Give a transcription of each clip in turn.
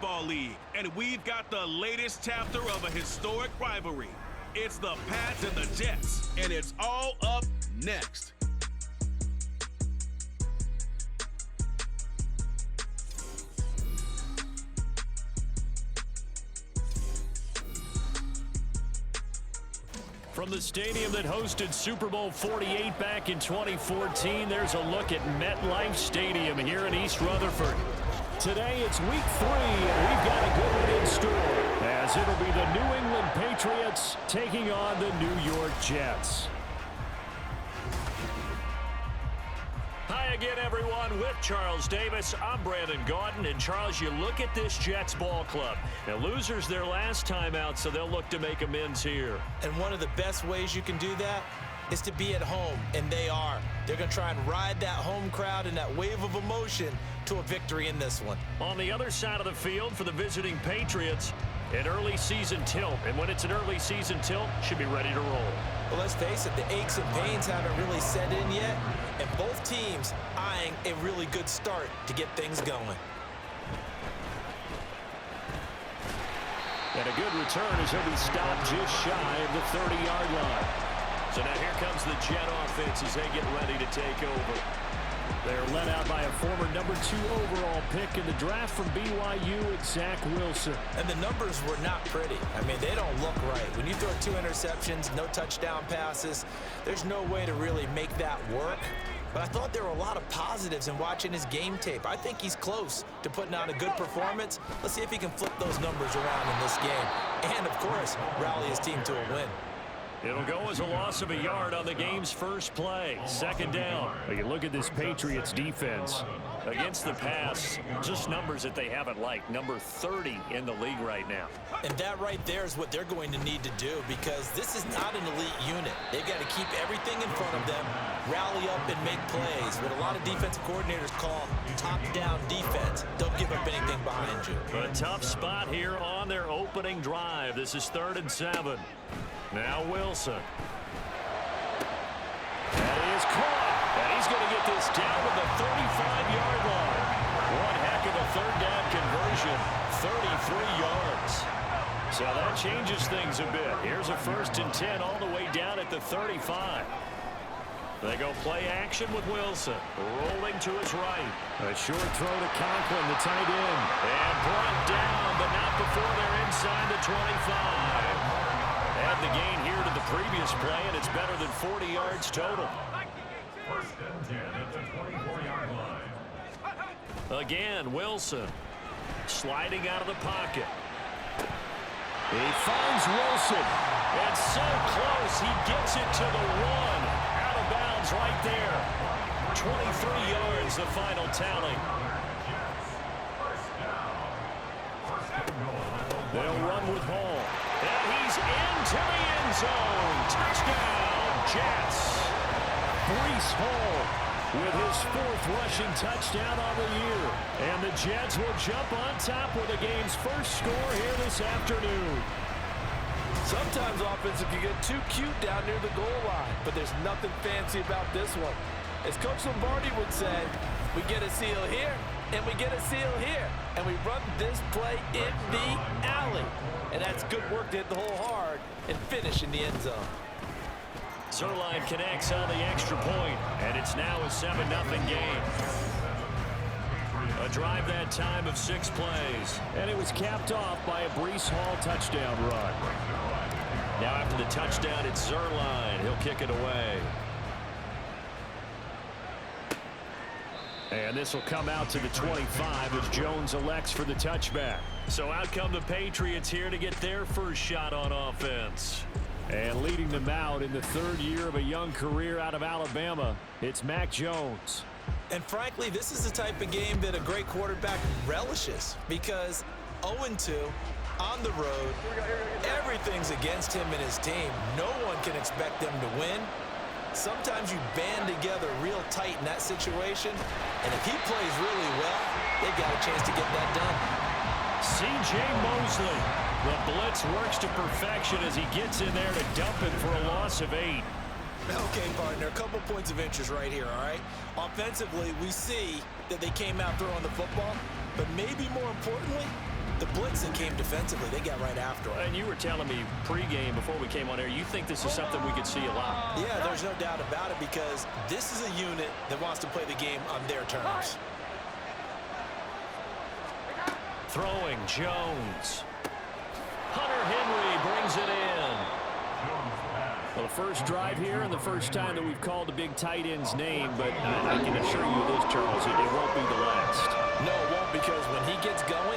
Football League, and we've got the latest chapter of a historic rivalry. It's the Pats and the Jets, and it's all up next. From the stadium that hosted Super Bowl 48 back in 2014, there's a look at MetLife Stadium here in East Rutherford. Today it's week 3, and we've got a good one in store, as it'll be the New England Patriots taking on the New York Jets. Hi again, everyone. With Charles Davis, I'm Brandon Gaudin. And Charles, you look at this Jets ball club. Now, losers their last time out, so they'll look to make amends here. And one of the best ways you can do that is to be at home, and they are. They're going to try and ride that home crowd and that wave of emotion to a victory in this one. On the other side of the field for the visiting Patriots, an early season tilt. And when it's an early season tilt, should be ready to roll. Well, let's face it, the aches and pains haven't really set in yet, and both teams eyeing a really good start to get things going. And a good return as he'll be stopped just shy of the 30-yard line. So now here comes the Jet offense as they get ready to take over. They're led out by a former number 2 overall pick in the draft from BYU, Zach Wilson. And the numbers were not pretty. I mean, they don't look right. When you throw 2 interceptions, no touchdown passes, there's no way to really make that work. But I thought there were a lot of positives in watching his game tape. I think he's close to putting on a good performance. Let's see if he can flip those numbers around in this game. And, of course, rally his team to a win. It'll go as a loss of a yard on the game's first play. Second down. You look at this Patriots defense. Against the pass, just numbers that they haven't liked. Number 30 in the league right now. And that right there is what they're going to need to do, because this is not an elite unit. They've got to keep everything in front of them, rally up and make plays. What a lot of defensive coordinators call top-down defense. Don't give up anything behind you. A tough spot here on their opening drive. This is 3rd and 7. Now Wilson. That is caught. And he's going to get this down to the 35-yard line. One heck of a 3rd down conversion. 33 yards. So that changes things a bit. Here's a 1st and 10 all the way down at the 35. They go play action with Wilson. Rolling to his right. A short throw to Conklin, the tight end. And brought down, but not before they're inside the 25. Add the gain here to the previous play, and it's better than 40 yards total. 1st and 10 at the 24-yard line. Again, Wilson sliding out of the pocket. He finds Wilson. And so close, he gets it to the 1. Out of bounds right there. 23 yards, the final tally. They'll run with Hall. And he's into the end zone. Touchdown, Jets. Breece Hall with his 4th rushing touchdown on the year. And the Jets will jump on top with the game's first score here this afternoon. Sometimes offenses can get too cute down near the goal line, but there's nothing fancy about this one. As Coach Lombardi would say, we get a seal here, and we get a seal here, and we run this play in the alley. And that's good work to hit the hole hard and finish in the end zone. Zerline connects on the extra point, and it's now a 7-0 game. A drive that time of 6 plays. And it was capped off by a Breece Hall touchdown run. Now after the touchdown, it's Zerline. He'll kick it away. And this will come out to the 25 as Jones elects for the touchback. So out come the Patriots here to get their first shot on offense. And leading them out in the 3rd year of a young career out of Alabama, it's Mac Jones. And frankly, this is the type of game that a great quarterback relishes, because 0-2 on the road, everything's against him and his team. No one can expect them to win. Sometimes you band together real tight in that situation, and if he plays really well, they've got a chance to get that done. C.J. Mosley. The blitz works to perfection as he gets in there to dump it for a loss of 8. Okay, partner, a couple points of interest right here, all right? Offensively, we see that they came out throwing the football, but maybe more importantly, The blitz that came defensively, they got right after him. And you were telling me pregame before we came on air, you think this is something we could see a lot? Yeah, there's no doubt about it because this is a unit that wants to play the game on their terms. Throwing, Jones. Hunter Henry brings it in. Well, the first drive here and the first time that we've called the big tight end's name, but I can assure you this, Charles, it won't be the last. No, it won't, because when he gets going,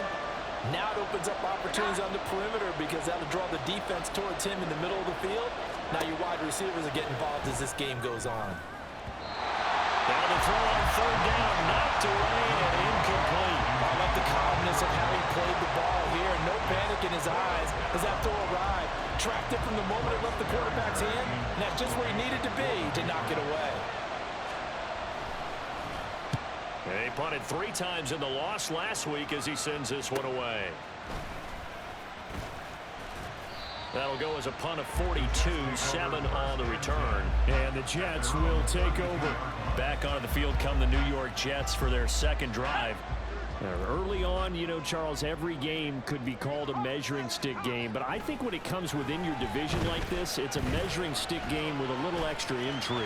now it opens up opportunities on the perimeter because that'll draw the defense towards him in the middle of the field. Now your wide receivers are getting involved as this game goes on. Now the throw on third down, knocked away and incomplete. I like the calmness of how he played the ball here. No panic in his eyes as that throw arrived. Tracked it from the moment it left the quarterback's hand, and that's just where he needed to be to knock it away. He punted 3 times in the loss last week as he sends this one away. That'll go as a punt of 42, 7 on the return. And the Jets will take over. Back onto the field come the New York Jets for their second drive. Early on, you know, Charles, every game could be called a measuring stick game. But I think when it comes within your division like this, it's a measuring stick game with a little extra intrigue.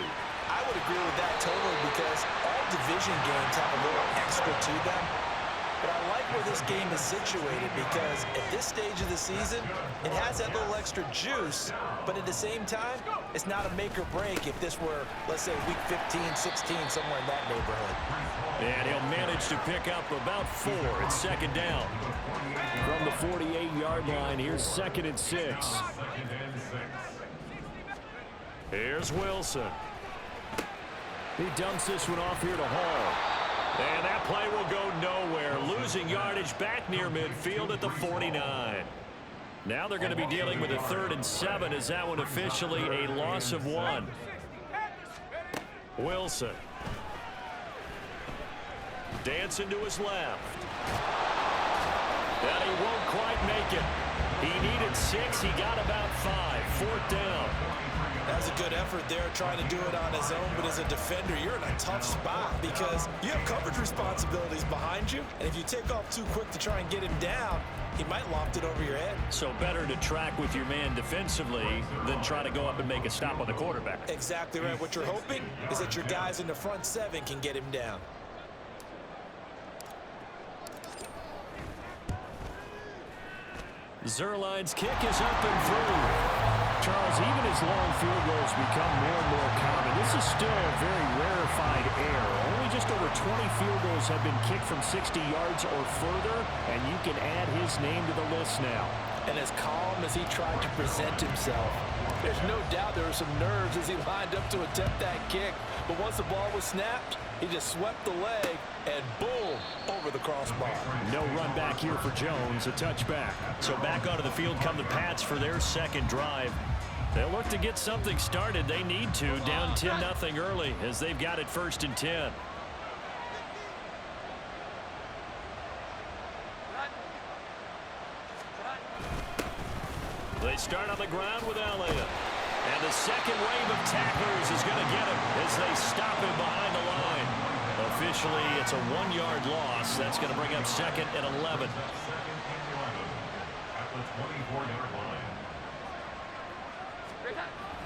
I would agree with that totally because all division games have a little extra to them. But I like where this game is situated because at this stage of the season, it has that little extra juice, but at the same time, it's not a make or break if this were, let's say, week 15, 16, somewhere in that neighborhood. And he'll manage to pick up about 4. It's second down. From the 48-yard line, here's 2nd and 6. Here's Wilson. He dumps this one off here to Hall. And that play will go nowhere. Losing yardage back near midfield at the 49. Now they're going to be dealing with a 3rd and 7 as that one officially a loss of 1. Wilson. Dancing to his left. And he won't quite make it. He needed 6. He got about 5. 4th down. That was a good effort there trying to do it on his own, but as a defender, you're in a tough spot because you have coverage responsibilities behind you, and if you take off too quick to try and get him down, he might loft it over your head. So better to track with your man defensively than try to go up and make a stop on the quarterback. Exactly right. What you're hoping is that your guys in the front 7 can get him down. Zuerlein's kick is up and through. Charles, even as long field goals become more and more common, this is still a very rarefied air. Only just over 20 field goals have been kicked from 60 yards or further, and you can add his name to the list now. And as calm as he tried to present himself, there's no doubt there were some nerves as he lined up to attempt that kick. But once the ball was snapped, he just swept the leg and boom, over the crossbar. No run back here for Jones, a touchback. So back onto the field come the Pats for their second drive. They'll look to get something started. They need to, down 10-0 early as they've got it 1st and 10. They start on the ground with Elliott. And the second wave of tacklers is going to get him as they stop him behind the line. Officially, it's a 1-yard loss. That's going to bring up 2nd and 11.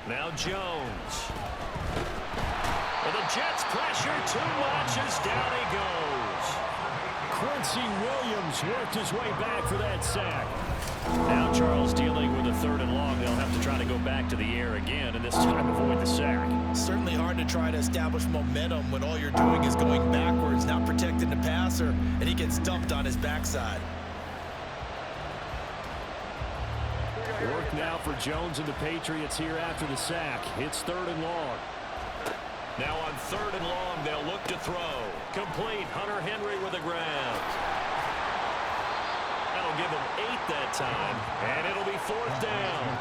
Now Jones. And the Jets pressure too much as down he goes. Quincy Williams worked his way back for that sack. Now Charles dealing with a 3rd and long. They'll have to try to go back to the air again, and this time avoid the sack. Certainly hard to try to establish momentum when all you're doing is going backwards, not protecting the passer, and he gets dumped on his backside. Work now for Jones and the Patriots here after the sack. It's 3rd and long. Now on 3rd and long, they'll look to throw. Complete. Hunter Henry with the ground. That'll give him 8 that time, and it'll be 4th down.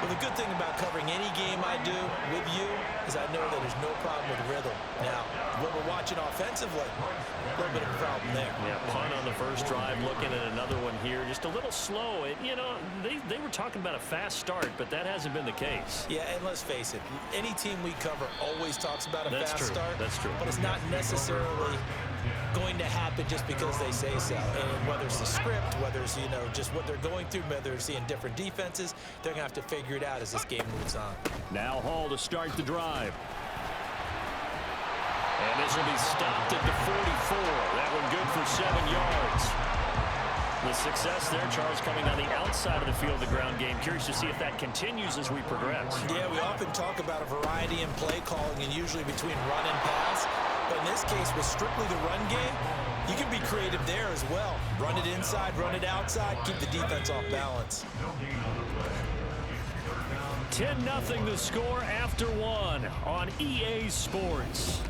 Well, the good thing about covering any game I do with you is I know that there's no problem with rhythm. Now, when we're watching offensively, a little bit of a problem there. Yeah, punt on the first drive, looking at another one here. Just a little slow. You know, they were talking about a fast start, but that hasn't been the case. Yeah, and let's face it, any team we cover always talks about a fast start. That's true. But it's not necessarily going to happen just because they say so. And whether it's the script, whether it's, just what they're going through, whether they're seeing different defenses, they're going to have to figure it out as this game moves on. Now Hall to start the drive. And this will be stopped at the 44. That one good for 7 yards. The success there, Charles, coming on the outside of the field, the ground game. Curious to see if that continues as we progress. Yeah, we often talk about a variety in play calling and usually between run and pass. But in this case, with strictly the run game, you can be creative there as well. Run it inside, run it outside, keep the defense off balance. 10-0 the score after one on EA Sports.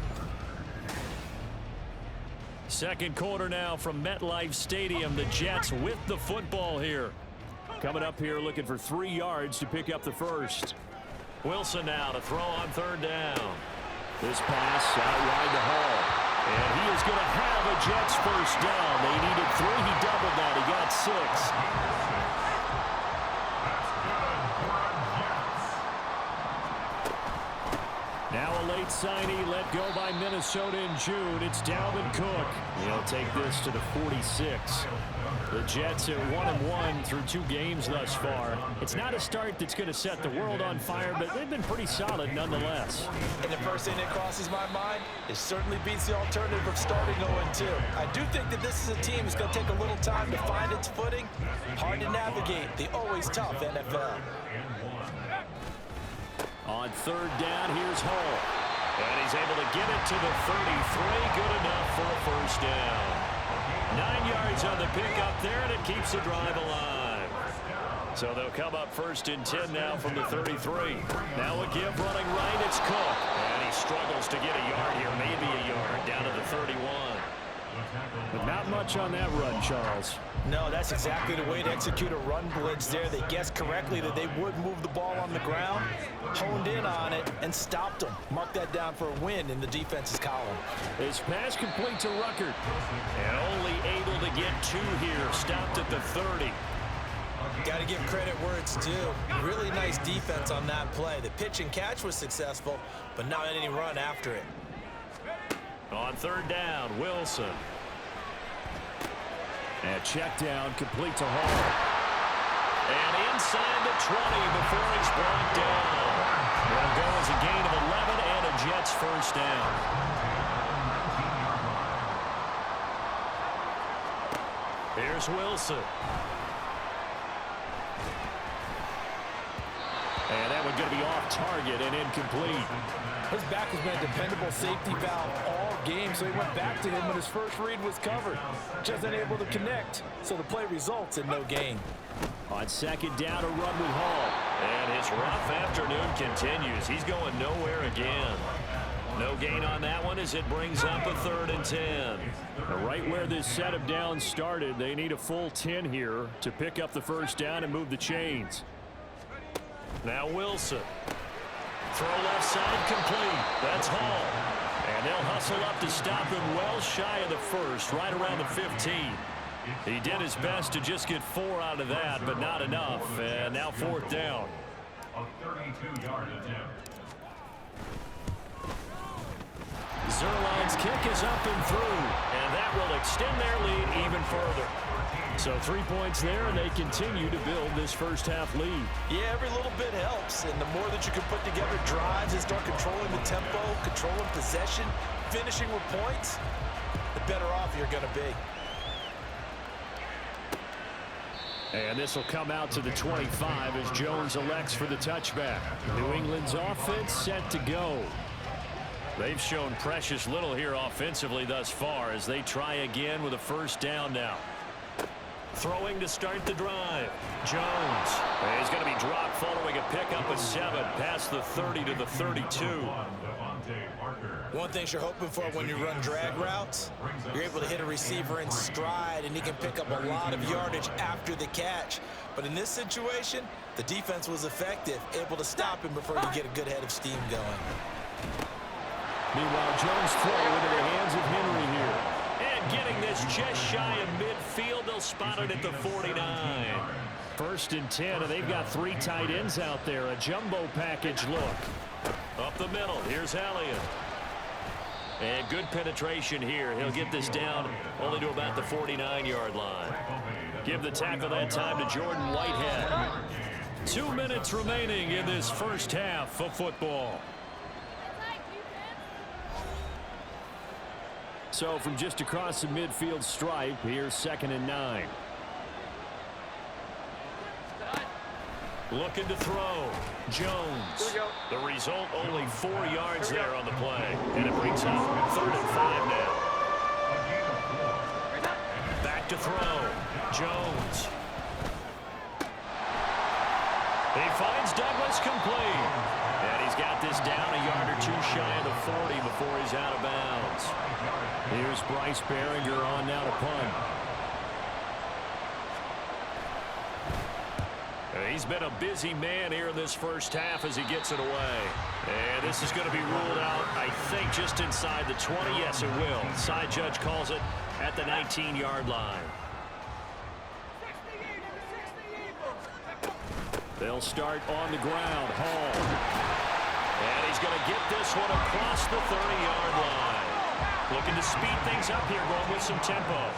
Second quarter now from MetLife Stadium. The Jets with the football here. Coming up here looking for 3 yards to pick up the first. Wilson now to throw on third down. This pass out wide to Hall. And he is going to have a Jets first down. They needed 3. He doubled that. He got 6. Now a late signee let go by Minnesota in June. It's Dalvin Cook. He'll take this to the 46. The Jets at 1-1 through 2 games thus far. It's not a start that's going to set the world on fire, but they've been pretty solid nonetheless. And the first thing that crosses my mind, it certainly beats the alternative of starting 0-2. I do think that this is a team that's going to take a little time to find its footing. Hard to navigate the always tough NFL. On third down, here's Hall. And he's able to get it to the 33. Good enough for a first down. 9 yards on the pickup there, and it keeps the drive alive. So they'll come up first and 10 now from the 33. Now a give running right, it's Cook. And he struggles to get a yard here, maybe a yard, down to the 31. But not much on that run, Charles. No, that's exactly the way to execute a run blitz there. They guessed correctly that they would move the ball on the ground, honed in on it, and stopped them. Mark that down for a win in the defense's column. His pass complete to Ruckert. And only able to get 2 here. Stopped at the 30. Got to give credit where it's due. Really nice defense on that play. The pitch and catch was successful, but not any run after it. On third down, Wilson. And check down, complete to Hall. And inside the 20 before he's brought down. It'll go as a gain of 11 and a Jets first down. Here's Wilson. And that one going to be off target and incomplete. His back has been a dependable safety valve all game, so he went back to him when his first read was covered. Just unable to connect, so the play results in no gain. On second down, a run with Hall. And his rough afternoon continues. He's going nowhere again. No gain on that one as it brings up a 3rd and 10. Right where this set of downs started, they need a full 10 here to pick up the first down and move the chains. Now Wilson. Throw left side complete. That's Hall. And they'll hustle up to stop him well shy of the first, right around the 15. He did his best to just get 4 out of that, but not enough. And now 4th down. A 32-yard attempt. Zerline's kick is up and through, and that will extend their lead even further. So 3 points there, and they continue to build this first half lead. Yeah, every little bit helps, and the more that you can put together drives and start controlling the tempo, controlling possession, finishing with points, the better off you're going to be. And this will come out to the 25 as Jones elects for the touchback. New England's offense set to go. They've shown precious little here offensively thus far as they try again with a first down now. Throwing to start the drive. Jones. He's going to be dropped following a pickup of 7 past the 30 to the 32. One thing you're hoping for when you run drag routes, you're able to hit a receiver in stride and he can pick up a lot of yardage after the catch. But in this situation, the defense was effective, able to stop him before you get a good head of steam going. Meanwhile, Jones throw into the hands of Henry here. And getting this just shy of midfield, they'll spot it at the 49. 1st and 10, and they've got 3 tight ends out there. A jumbo package look. Up the middle, here's Elliott. And good penetration here. He'll get this down only to about the 49-yard line. Give the tackle that time to Jordan Whitehead. 2 minutes remaining in this first half of football. So from just across the midfield stripe, here's 2nd and 9. Looking to throw. Jones. The result, only 4 yards there on the play. And it brings up 3rd and 5 now. Back to throw. Jones. He finds Douglas complete. And he's got this down a yard or 2 shy of the 40 before he's out of bounds. Here's Bryce Behringer on now to punt. He's been a busy man here in this first half as he gets it away. And this is going to be ruled out, I think, just inside the 20. Yes, it will. Side judge calls it at the 19-yard line. They'll start on the ground. Hall. And he's going to get this one across the 30-yard line. Looking to speed things up here, going with some tempo.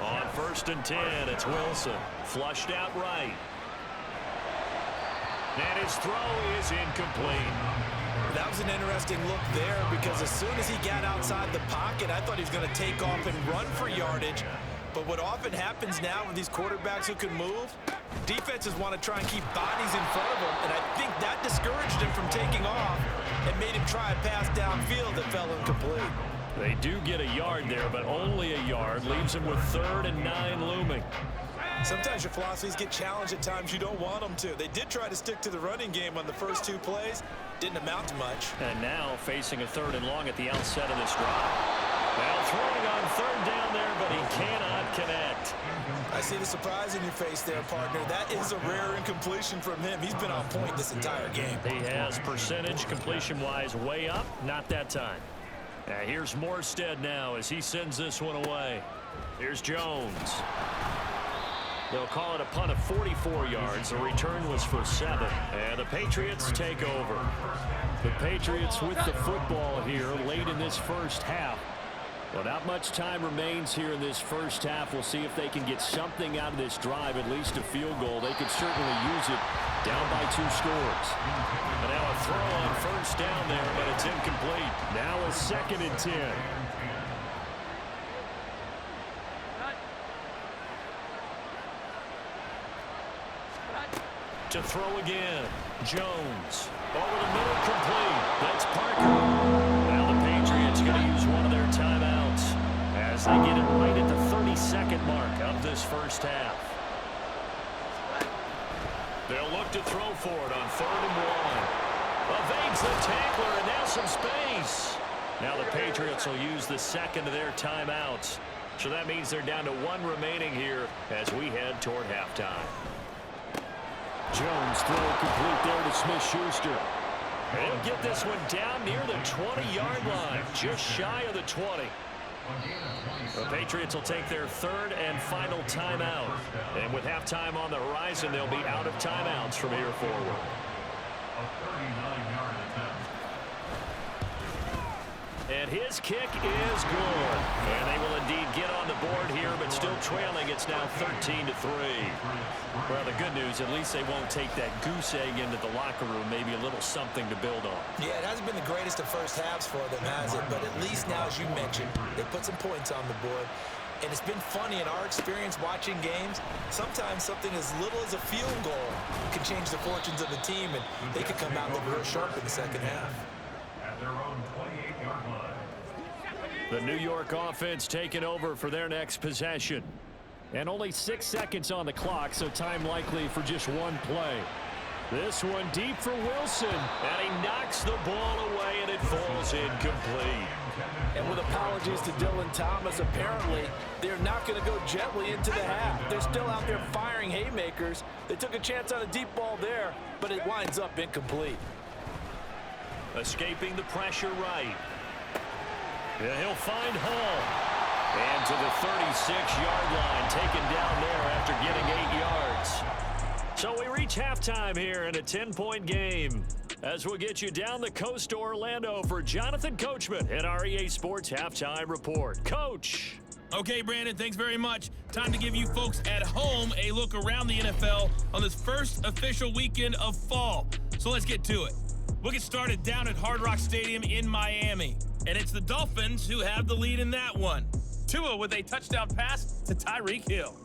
On 1st and 10, it's Wilson. Flushed out right. And his throw is incomplete. That was an interesting look there because as soon as he got outside the pocket, I thought he was going to take off and run for yardage. But what often happens now with these quarterbacks who can move, defenses want to try and keep bodies in front of them, and I think that discouraged him from taking off and made him try a pass downfield that fell incomplete. They do get a yard there, but only a yard. Leaves him with 3rd and 9 looming. Sometimes your philosophies get challenged at times you don't want them to. They did try to stick to the running game on the first 2 plays. Didn't amount to much. And now facing a 3rd and long at the outset of this drive. Now throwing on 3rd down there, but he cannot connect. I see the surprise in your face there, partner. That is a rare incompletion from him. He's been on point this entire game. He has percentage completion-wise way up. Not that time. Now here's Morstead now as he sends this one away. Here's Jones. They'll call it a punt of 44 yards. The return was for 7. And the Patriots take over. The Patriots with the football here late in this first half. Well, not much time remains here in this first half. We'll see if they can get something out of this drive, at least a field goal. They could certainly use it down by 2 scores. And now a throw on 1st down there, but it's incomplete. Now a 2nd and 10. To throw again. Jones. Over the middle, complete. That's Parker. Now the Patriots going to use one of their timeouts as they get it right at the 32nd mark of this first half. They'll look to throw for it on 3rd and 1. Evades the tackler, and now some space. Now the Patriots will use the 2nd of their timeouts. So that means they're down to 1 remaining here as we head toward halftime. Jones throw complete there to Smith-Schuster. They'll get this one down near the 20-yard line, just shy of the 20. The Patriots will take their 3rd and final timeout. And with halftime on the horizon, they'll be out of timeouts from here forward. A 39-yard attempt. And his kick is good. And they will indeed get on the board here, but still trailing. It's now 13-3. Well, the good news, at least they won't take that goose egg into the locker room. Maybe a little something to build on. Yeah, it hasn't been the greatest of first halves for them, has it? But at least now, as you mentioned, they put some points on the board. And it's been funny in our experience watching games. Sometimes something as little as a field goal can change the fortunes of the team, and they could come out looking real sharp in the second half. At their own 28-yard line. The New York offense taking over for their next possession. And only 6 seconds on the clock, so time likely for just 1 play. This one deep for Wilson. And he knocks the ball away, and it falls incomplete. And with apologies to Dylan Thomas, apparently they're not going to go gently into the half. They're still out there firing haymakers. They took a chance on a deep ball there, but it winds up incomplete. Escaping the pressure right. Yeah, he'll find Hall. And to the 36-yard line, taken down there after getting 8 yards. So we reach reach halftime here in a 10-point game. As we'll get you down the coast to Orlando for Jonathan Coachman in our EA Sports Halftime Report. Coach. Okay, Brandon, thanks very much. Time to give you folks at home a look around the NFL on this first official weekend of fall. So let's get to it. We'll get started down at Hard Rock Stadium in Miami. And it's the Dolphins who have the lead in that one. Tua with a touchdown pass to Tyreek Hill.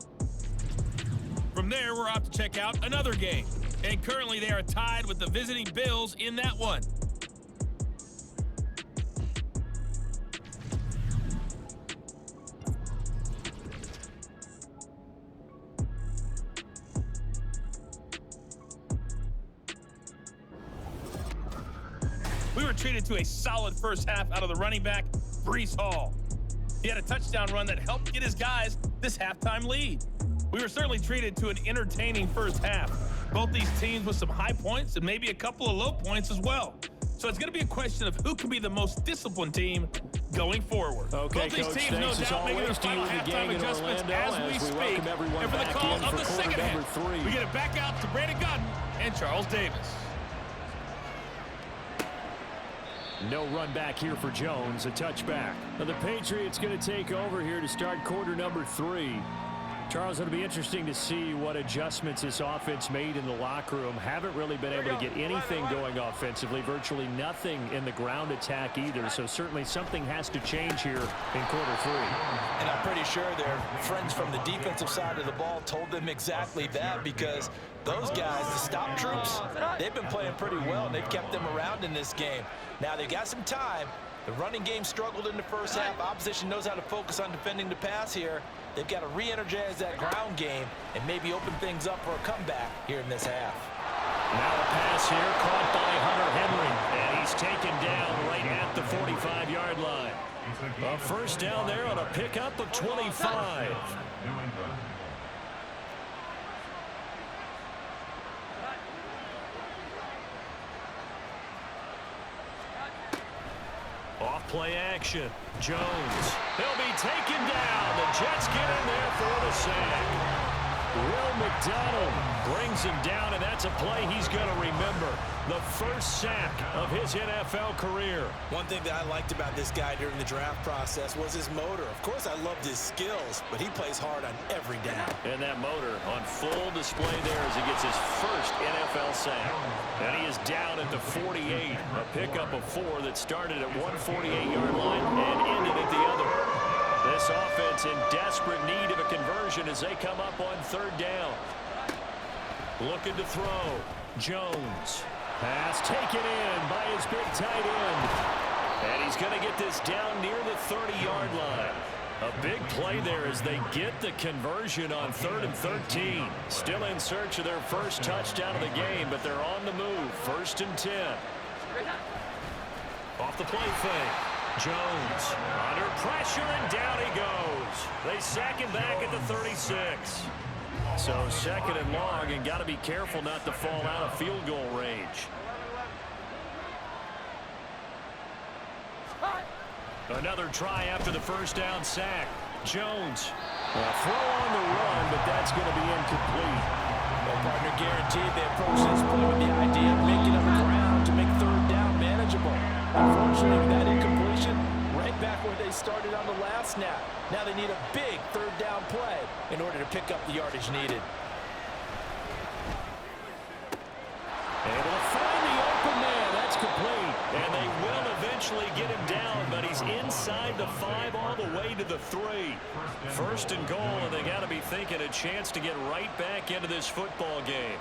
From there, we're off to check out another game. And currently they are tied with the visiting Bills in that one. We were treated to a solid first half out of the running back, Breece Hall. He had a touchdown run that helped get his guys this halftime lead. We were certainly treated to an entertaining first half. Both these teams with some high points and maybe a couple of low points as well. So it's going to be a question of who can be the most disciplined team going forward. Okay, both these Coach, teams, no thanks doubt, making their final halftime adjustments as we speak. And for the call of the second half, we get it back out to Brandon Godden and Charles Davis. No run back here for Jones, a touchback. Now the Patriots going to take over here to start quarter number 3. Charles, it'll be interesting to see what adjustments this offense made in the locker room. Haven't really been able to get anything going offensively, virtually nothing in the ground attack either. So certainly something has to change here in quarter 3. And I'm pretty sure their friends from the defensive side of the ball told them exactly that, because those guys, the stop troops, they've been playing pretty well, and they've kept them around in this game. Now they've got some time. The running game struggled in the first half. Opposition knows how to focus on defending the pass here. They've got to re-energize that ground game and maybe open things up for a comeback here in this half. Now the pass here caught by Hunter Henry, and he's taken down right at the 45-yard line. A first down there on a pickup of 25. Off play action. Jones. He'll be taken down. The Jets get in there for the sack. Will McDonald brings him down, and that's a play he's going to remember. The first sack of his NFL career. One thing that I liked about this guy during the draft process was his motor. Of course, I loved his skills, but he plays hard on every down. And that motor on full display there as he gets his first NFL sack. And he is down at the 48. A pickup of 4 that started at one 48-yard line and ended at the other. This offense in desperate need of a conversion as they come up on third down. Looking to throw. Jones. Pass taken in by his big tight end. And he's going to get this down near the 30-yard line. A big play there as they get the conversion on 3rd and 13. Still in search of their first touchdown of the game, but they're on the move. 1st and 10. Off the play fake. Jones under pressure, and down he goes. They sack him back at the 36. So 2nd and long, and got to be careful not to fall out of field goal range. Another try after the first down sack. Jones. A throw on the run, but that's going to be incomplete. Well, partner, guaranteed they approach this play with the idea of making up ground to make 3rd down manageable. Unfortunately, that incompletion right back where they started on the last snap. Now they need a big 3rd down play in order to pick up the yardage needed. Able to find the open man. That's complete. And they will eventually get him down, but he's inside the 5 all the way to the 3. 1st and goal, and they got to be thinking a chance to get right back into this football game.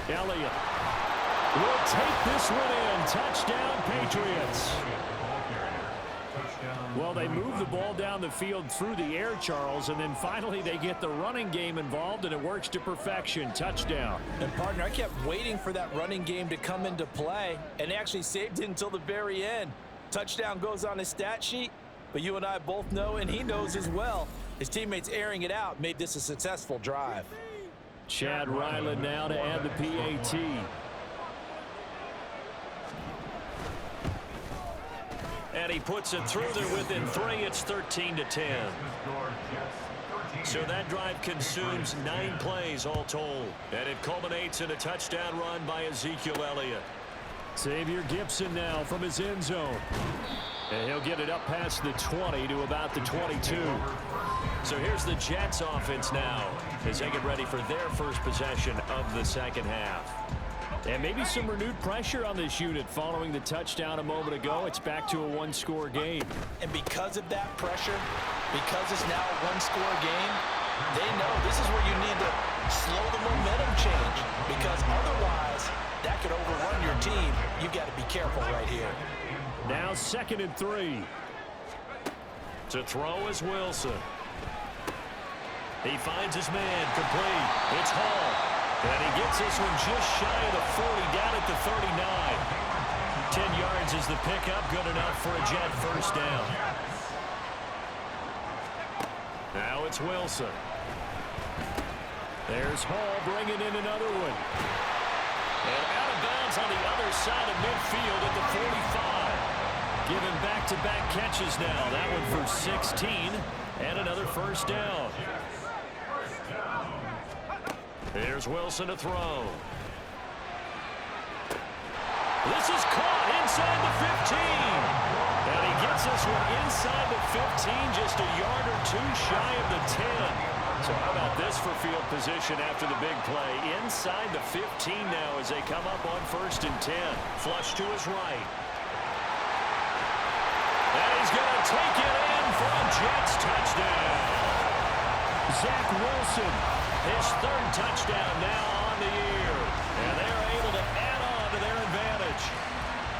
Elliott will take this one in. Touchdown, Patriots. Well, they move the ball down the field through the air, Charles, and then finally they get the running game involved, and it works to perfection. Touchdown. And, partner, I kept waiting for that running game to come into play, and they actually saved it until the very end. Touchdown goes on his stat sheet, but you and I both know, and he knows as well, his teammates airing it out made this a successful drive. Chad Ryland now to add the PAT. And he puts it through there within 3. It's 13-10. So that drive consumes 9 plays all told. And it culminates in a touchdown run by Ezekiel Elliott. Xavier Gipson now from his end zone. And he'll get it up past the 20 to about the 22. So here's the Jets offense now as they get ready for their first possession of the second half. And maybe some renewed pressure on this unit following the touchdown a moment ago. It's back to a one-score game. And because of that pressure, because it's now a one-score game, they know this is where you need to slow the momentum change, because otherwise that could overrun your team. You've got to be careful right here. Now 2nd and 3. To throw is Wilson. He finds his man complete. It's Hall. And he gets this one just shy of the 40, down at the 39. 10 yards is the pickup, good enough for a Jet first down. Now it's Wilson. There's Hall bringing in another one. And out of bounds on the other side of midfield at the 45. Given back-to-back catches now. That one for 16 and another first down. Here's Wilson to throw. This is caught inside the 15. And he gets this one inside the 15, just a yard or two shy of the 10. So how about this for field position after the big play? Inside the 15 now as they come up on 1st and 10. Flush to his right. And he's going to take it in for a Jets touchdown. Zach Wilson, his 3rd touchdown now on the year. And they're able to add on to their advantage.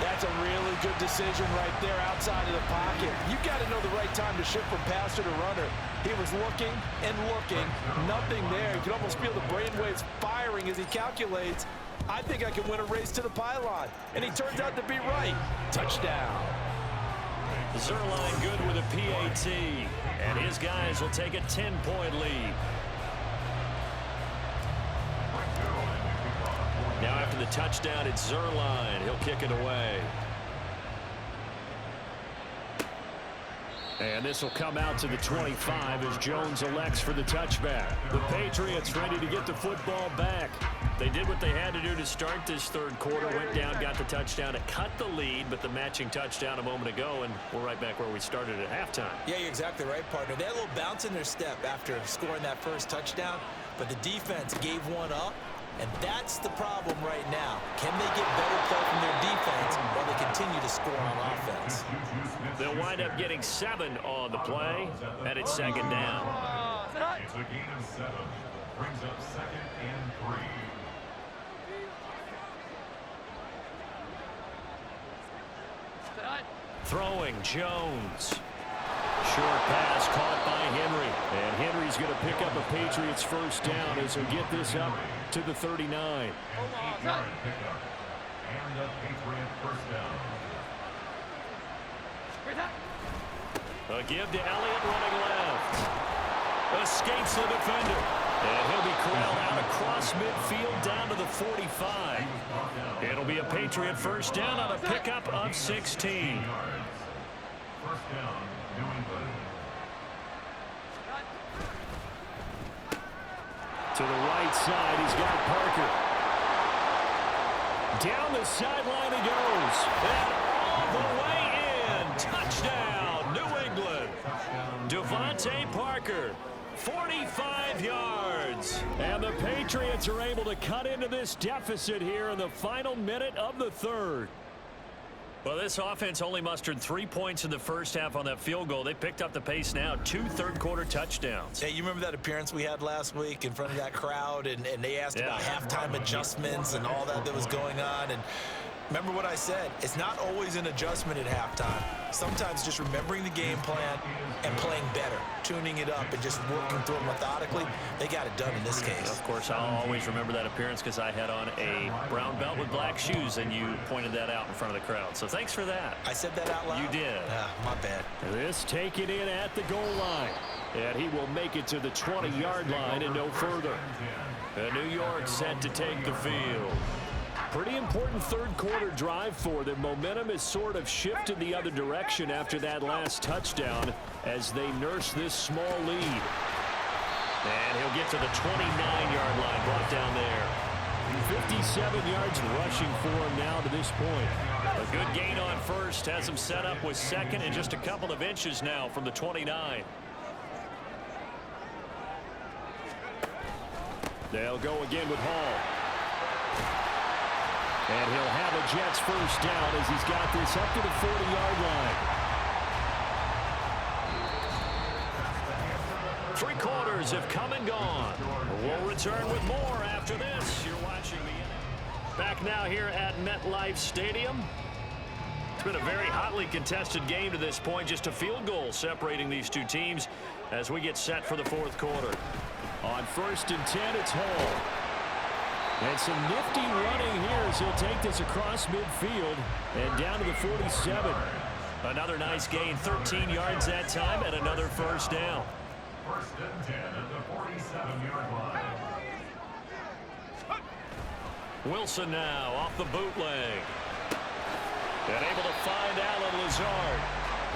That's a really good decision right there outside of the pocket. You've got to know the right time to shift from passer to runner. He was looking and looking, nothing there. You can almost feel the brainwaves firing as he calculates, I think I can win a race to the pylon. And he turns out to be right. Touchdown. Zerline good with a PAT. And his guys will take a 10-point lead. Now after the touchdown, it's Zerline. He'll kick it away. And this will come out to the 25 as Jones elects for the touchback. The Patriots ready to get the football back. They did what they had to do to start this 3rd quarter. Went down, got the touchdown to cut the lead, but the matching touchdown a moment ago, and we're right back where we started at halftime. Yeah, you're exactly right, partner. They had a little bounce in their step after scoring that first touchdown, but the defense gave one up, and that's the problem right now. Can they get better play from their defense while they continue to score on offense? They'll wind up getting 7 on the play, and it's 2nd down. It's a gain of 7. Brings up 2nd and 3. Throwing Jones. Short pass caught by Henry. And Henry's going to pick up a Patriots first down as he'll get this up to the 39. And a Patriot first down. A give to Elliott running left. Escapes the defender. And he'll be corralled out across midfield down to the 45. It'll be a Patriot first down on a pickup of 16. First down, New England. To the right side, he's got Parker. Down the sideline he goes. And all the way in. Touchdown, New England. Devontae Parker. 45 yards. And the Patriots are able to cut into this deficit here in the final minute of the 3rd. Well, this offense only mustered 3 points in the first half on that field goal. They picked up the pace now. 2 third-quarter touchdowns. Hey, you remember that appearance we had last week in front of that crowd, and they asked about halftime adjustments and all that was going on, and remember what I said, it's not always an adjustment at halftime. Sometimes just remembering the game plan and playing better, tuning it up and just working through it methodically. They got it done in this case. Of course, I'll always remember that appearance because I had on a brown belt with black shoes, and you pointed that out in front of the crowd. So thanks for that. I said that out loud? You did. My bad. This taken in at the goal line. And he will make it to the 20-yard line and no further. And New York set to take the field. Pretty important third-quarter drive for them. Momentum has sort of shifted the other direction after that last touchdown as they nurse this small lead. He'll get to the 29-yard line, brought down there. 57 yards rushing for him now to this point. A good gain on first, has him set up with second and just a couple of inches now from the 29. They'll go again with Hall. And he'll have a Jets first down as he's got this up to the 40-yard line. 3 quarters have come and gone. We'll return with more after this. You're watching the back now here at MetLife Stadium. It's been a very hotly contested game to this point. Just a field goal separating these two teams as we get set for the 4th quarter. On 1st and 10, it's Hall. And some nifty running here as he'll take this across midfield and down to the 47. Another nice gain, 13 yards that time, and another first down. 1st and 10 at the 47-yard line. Wilson now off the bootleg. And able to find Allen Lazard.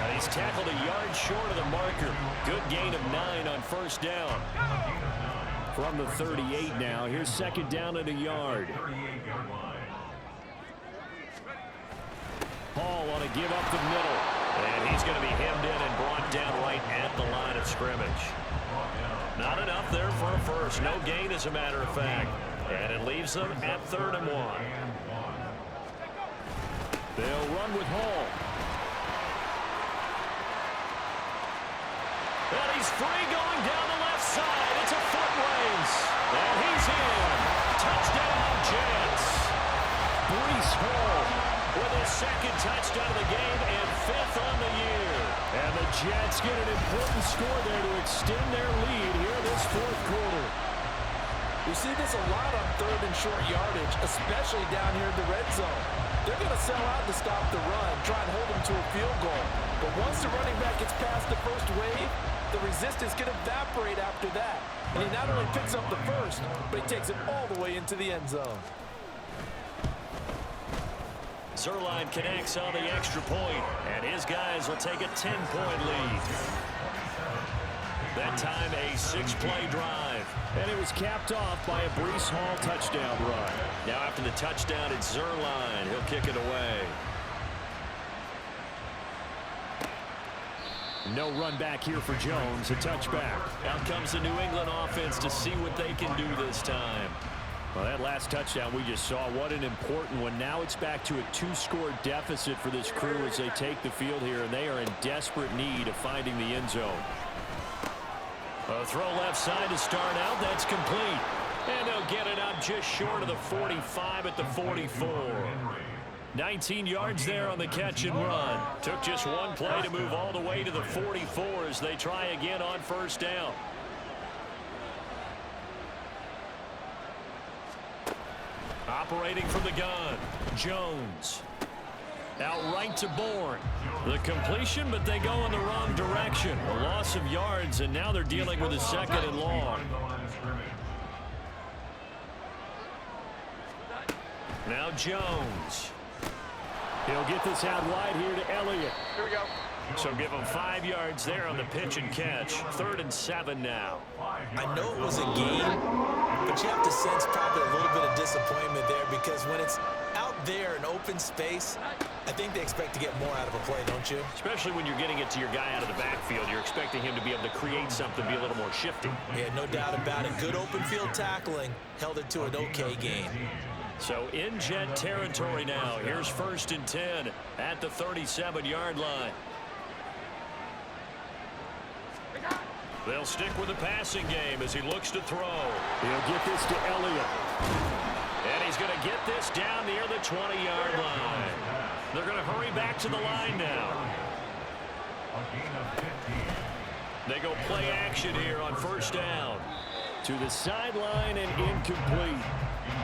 And he's tackled a yard short of the marker. Good gain of 9 on first down. From the 38 now. Here's second down and a yard. Hall on a give up the middle. And he's going to be hemmed in and brought down right at the line of scrimmage. Not enough there for a first. No gain, as a matter of fact. And it leaves them at 3rd and 1. They'll run with Hall. And he's free going down the left side. It's a foot race. And he's in. Touchdown, Jets. Breece Hall with his 2nd touchdown of the game and 5th on the year. And the Jets get an important score there to extend their lead here this 4th quarter. We see this a lot on 3rd and short yardage, especially down here in the red zone. They're going to sell out to stop the run, try and hold them to a field goal. But once the running back gets past the first wave, the resistance can evaporate after that. And he not only picks up the first, but he takes it all the way into the end zone. Zerline connects on the extra point, and his guys will take a 10-point lead. That time a 6-play drive. And it was capped off by a Breece Hall touchdown run. Now after the touchdown, it's Zerline. He'll kick it away. No run back here for Jones. A touchback. Out comes the New England offense to see what they can do this time. Well, that last touchdown we just saw, what an important one. Now it's back to a 2-score deficit for this crew as they take the field here, and they are in desperate need of finding the end zone. A throw left side to start out. That's complete. And they'll get it up just short of the 45 at the 44. 19 yards there on the catch and run. Took just one play to move all the way to the 44 as they try again on first down. Operating from the gun, Jones. Out right to Bourne. The completion, but they go in the wrong direction. A loss of yards, and now they're dealing with a 2nd and long. Now Jones. He'll get this out wide here to Elliott. Here we go. So give him 5 yards there on the pitch and catch. 3rd and 7 now. I know it was a game, but you have to sense probably a little bit of disappointment there because when it's out there in open space, I think they expect to get more out of a play, don't you? Especially when you're getting it to your guy out of the backfield. You're expecting him to be able to create something, be a little more shifty. Yeah, no doubt about it. Good open field tackling held it to an okay game. So in Jet territory now. Here's 1st and 10 at the 37-yard line. They'll stick with the passing game as he looks to throw. He'll get this to Elliott. And he's going to get this down near the 20-yard line. They're going to hurry back to the line now. They go play action here on first down. To the sideline and incomplete.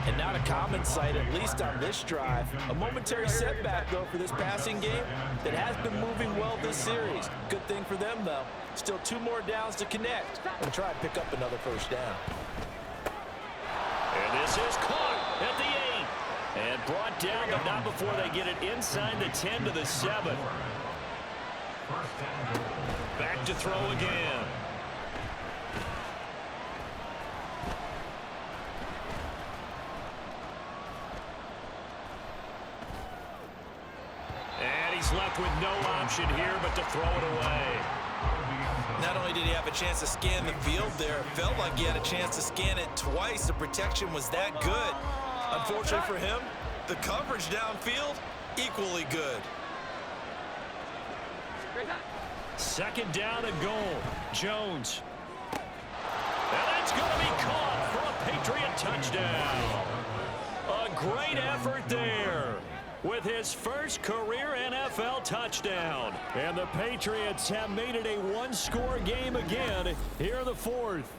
And not a common sight, at least on this drive. A momentary setback, though, for this passing game that has been moving well this series. Good thing for them, though. Still 2 more downs to connect and try and pick up another first down. And this is caught at the 8. And brought down, but not before they get it inside the 10 to the 7. Back to throw again. left with no option here but to throw it away. Not only did he have a chance to scan the field there, it felt like he had a chance to scan it twice. The protection was that good. Unfortunately for him, the coverage downfield, equally good. Second down and goal. Jones. And that's going to be caught for a Patriot touchdown. A great effort there with his first career NFL touchdown. And the Patriots have made it a one-score game again here in the fourth.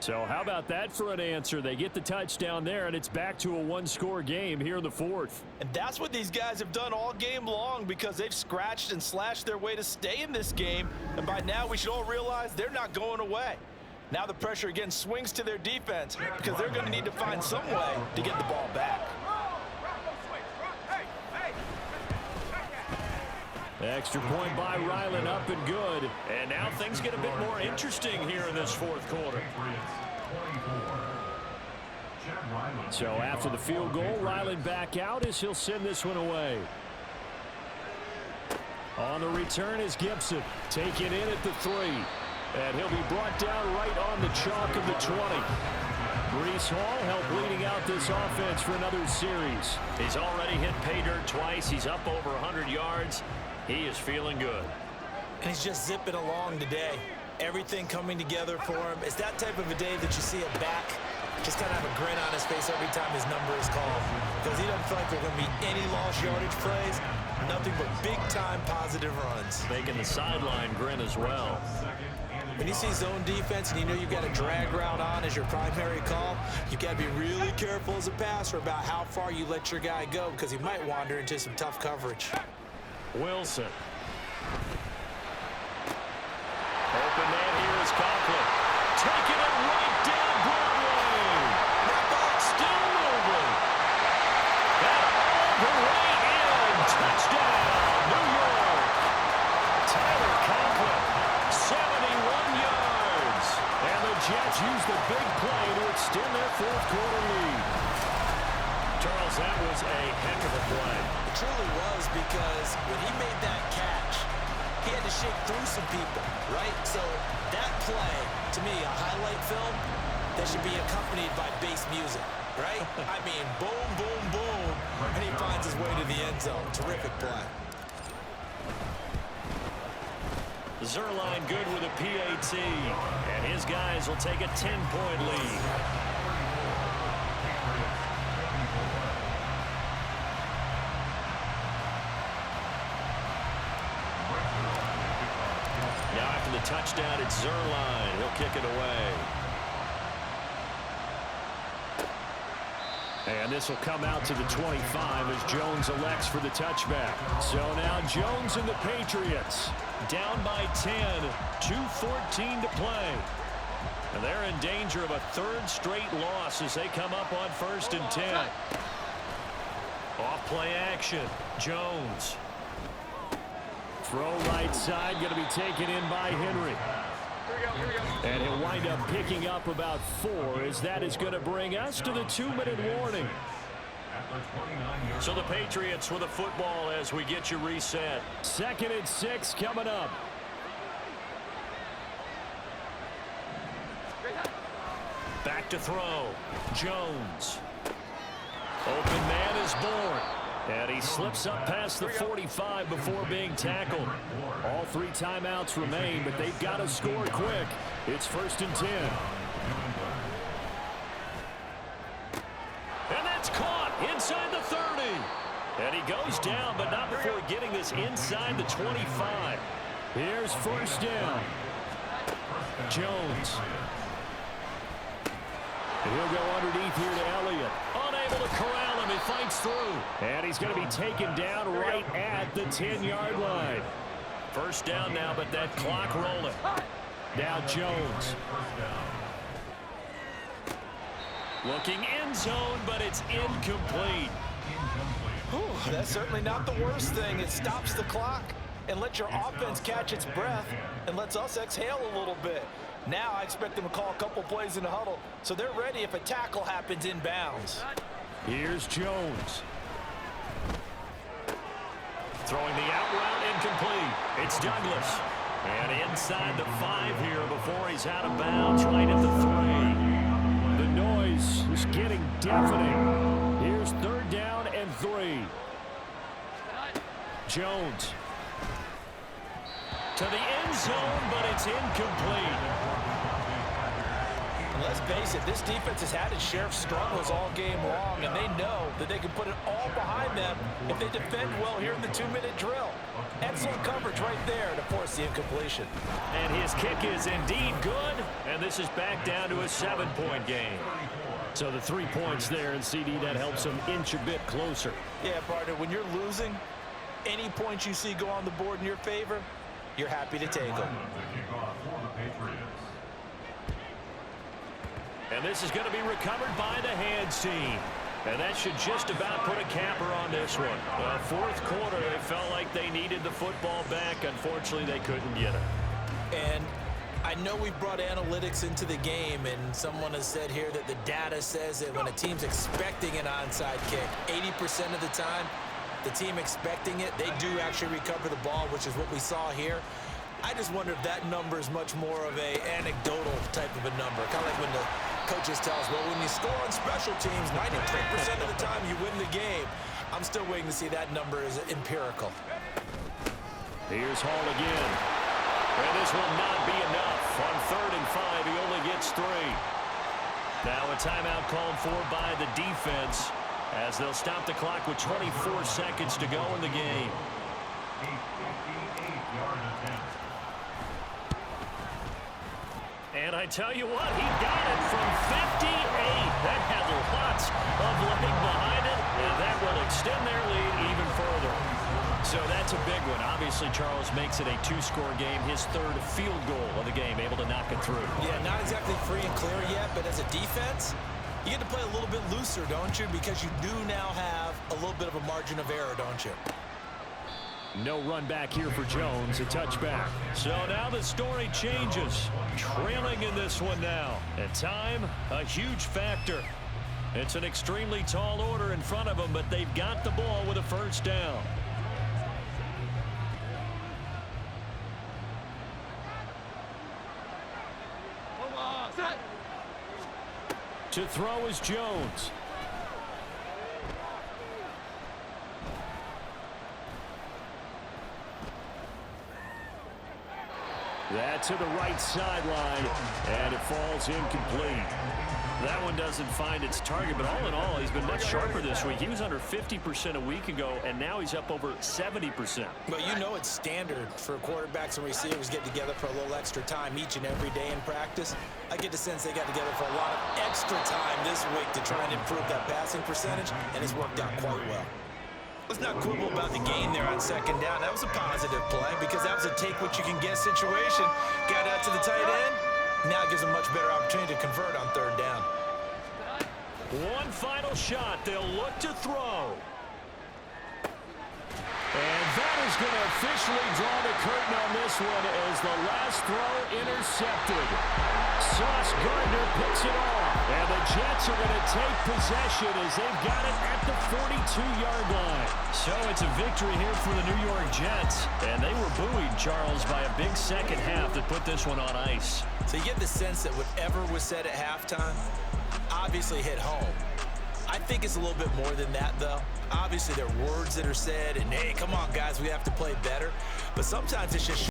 So how about that for an answer? They get the touchdown there, and it's back to a one-score game here in the fourth. And that's what these guys have done all game long because they've scratched and slashed their way to stay in this game. And by now, we should all realize they're not going away. Now the pressure again swings to their defense because they're going to need to find some way to get the ball back. Extra point by Ryland, up and good. And now things get a bit more interesting here in this fourth quarter. So after the field goal, Ryland back out as he'll send this one away. On the return is Gibson. Taken in at the 3. And he'll be brought down right on the chalk of the 20. Breece Hall helped leading out this offense for another series. He's already hit pay dirt twice. He's up over 100 yards. He is feeling good. And he's just zipping along today. Everything coming together for him. It's that type of a day that you see a back just kind of have a grin on his face every time his number is called. Because he doesn't feel like there are going to be any lost yardage plays. Nothing but big-time positive runs. Making the sideline grin as well. When you see zone defense and you know you've got a drag route on as your primary call, you've got to be really careful as a passer about how far you let your guy go because he might wander into some tough coverage. Wilson. Open man here is Conklin. Taking it right down Broadway. That ball still moving. And all the way in. Touchdown, New York. Tyler Conklin, 71 yards. And the Jets use the big play to extend their fourth quarter lead. Charles, that was a heck of a play. It truly was because when he made that catch, he had to shake through some people, right? So that play, to me, a highlight film that should be accompanied by bass music, right? I mean, boom, boom, boom, and he finds his way to the end zone. Terrific play. Zerline good with a PAT, and his guys will take a 10-point lead. Now after the touchdown, it's Zerline. He'll kick it away. And this will come out to the 25 as Jones elects for the touchback. So now Jones and the Patriots down by 10, 2:14 to play. And they're in danger of a third straight loss as they come up on 1st and 10. Off play action. Jones. Throw right side, going to be taken in by Henry. And he'll wind up picking up about 4 as that is going to bring us to the 2-minute warning. So the Patriots with the football as we get you reset. 2nd and 6 coming up. Back to throw. Jones. Open man is born. And he slips up past the 45 before being tackled. All 3 timeouts remain, but they've got to score quick. It's 1st and 10. And that's caught inside the 30. And he goes down, but not before getting this inside the 25. Here's 1st down. Jones. And he'll go underneath here to Elliott. Unable to corral him. He fights through. And he's going to be taken down right at the 10-yard line. 1st down now, but that clock rolling. Now Jones. Looking end zone, but it's incomplete. Whew, that's certainly not the worst thing. It stops the clock and lets your offense catch its breath and lets us exhale a little bit. Now I expect them to call a couple plays in the huddle, so they're ready if a tackle happens inbounds. Here's Jones. Throwing the out route incomplete. It's Douglas. And inside the 5 here before he's out of bounds right at the 3. The noise is getting deafening. Here's 3rd down and 3. Jones. To the end zone, but it's incomplete. Let's face it, this defense has had its share of struggles all game long, and they know that they can put it all behind them if they defend well here in the 2-minute drill. Excellent coverage right there to force the incompletion. And his kick is indeed good, and this is back down to a 7-point game. So the 3 points there, and CD, that helps him inch a bit closer. Yeah, partner, when you're losing, any points you see go on the board in your favor, you're happy to take them. And this is going to be recovered by the hands team. And that should just about put a capper on this one. Fourth quarter, they felt like they needed the football back. Unfortunately, they couldn't get it. And I know we brought analytics into the game, and someone has said here that the data says that when a team's expecting an onside kick, 80% of the time, the team expecting it, they do actually recover the ball, which is what we saw here. I just wonder if that number is much more of a anecdotal type of a number. Kind of like when the coaches tell us, well, when you score on special teams, 93% of the time you win the game. I'm still waiting to see that number is empirical. Here's Hall again. And this will not be enough. On 3rd and 5, he only gets 3. Now a timeout called for by the defense as they'll stop the clock with 24 seconds to go in the game. And I tell you what, he got it from 58. That had lots of leg behind it, and that will extend their lead even further. So that's a big one. Obviously, Charles makes it a 2-score game, his 3rd field goal of the game, able to knock it through. Yeah, not exactly free and clear yet, but as a defense, you get to play a little bit looser, don't you? Because you do now have a little bit of a margin of error, don't you? No run back here for Jones, a touchback. So now the story changes. Trailing in this one now. And time, a huge factor. It's an extremely tall order in front of them, but they've got the ball with a 1st down. To throw is Jones. That to the right sideline, and it falls incomplete. That one doesn't find its target, but all in all, he's been much sharper this week. He was under 50% a week ago, and now he's up over 70%. But you know it's standard for quarterbacks and receivers get together for a little extra time each and every day in practice. I get the sense they got together for a lot of extra time this week to try and improve that passing percentage, and it's worked out quite well. Let's not quibble about the gain there on 2nd down. That was a positive play because that was a take-what-you-can-get situation. Got out to the tight end. Now it gives them much better opportunity to convert on 3rd down. One final shot. They'll look to throw. And that is going to officially draw the curtain on this one as the last throw intercepted. Sauce Gardner picks it off. And the Jets are going to take possession as they've got it at the 42-yard line. So it's a victory here for the New York Jets. And they were buoyed, Charles, by a big second half that put this one on ice. So you get the sense that whatever was said at halftime obviously hit home. I think it's a little bit more than that, though. Obviously, there are words that are said, and, hey, come on, guys, we have to play better. But sometimes it's just